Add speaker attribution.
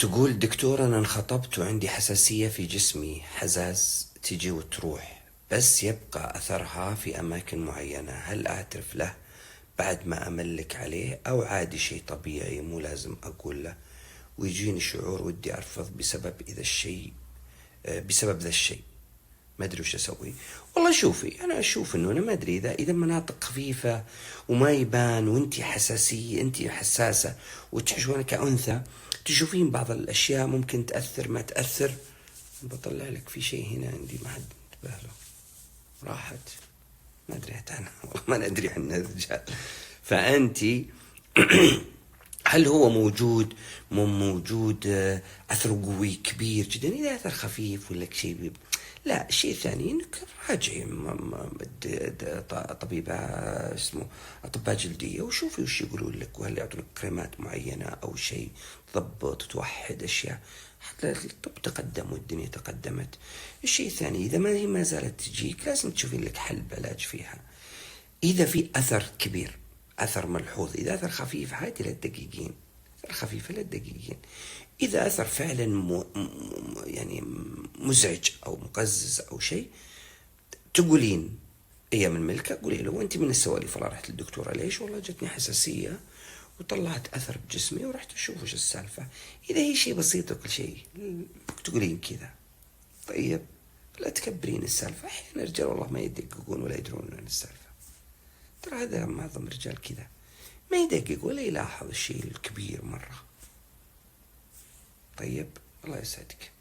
Speaker 1: تقول دكتور أنا انخطبت وعندي حساسية في جسمي، حزاز تجي وتروح بس يبقى أثرها في أماكن معينة، هل أعترف له بعد ما أملك عليه أو عادي شيء طبيعي مو لازم أقول له؟ ويجيني شعور ودي أرفض بسبب ذا الشيء، ما ادري وش اسوي. والله شوفي، انا اشوف انه انا ما ادري اذا مناطق خفيفه وما يبان وانتي حساسيه، انتي حساسه وتحشون كأنثى، تشوفين بعض الاشياء ممكن تاثر ما تاثر. بطلع لك في شيء هنا عندي ما حد انتبه له، راحت ما ادري انا والله ما ندري عن الرجال. فانتي هل هو موجود مو موجود، أثره قوي كبير جدا؟ إذا أثر خفيف ولا شيء لا. شيء ثاني إنك راجعي طبيبة اسمه أطباء جلدية وشوفي وش يقولون لك، وهل يعطونك كريمات معينة أو شيء تضبط توحد أشياء. حتى الطب تقدم والدنيا تقدمت. الشيء الثاني، إذا ما زالت تجيك لازم تشوفين لك حل بعلاج فيها. إذا في أثر كبير، أثر ملحوظ، إذا أثر خفيف عادي للدقيقين، أثر خفيفة للدقيقين. إذا أثر فعلا يعني مزعج أو مقزز أو شيء، تقولين هي من ملكة، قولي له وأنت من السواليف. والله رحت للدكتورة ليش؟ والله جتني حساسية وطلعت أثر بجسمي ورحت أشوف وش السالفة. إذا هي شيء بسيط وكل شيء تقولين كذا. طيب لا تكبرين السالفة. أحيانا الرجال والله ما يدققون ولا يدرون عن السالفة. ترى هذا معظم الرجال كذا، ما يدقق ولا يلاحظ الشيء الكبير مرة. طيب الله يسعدك.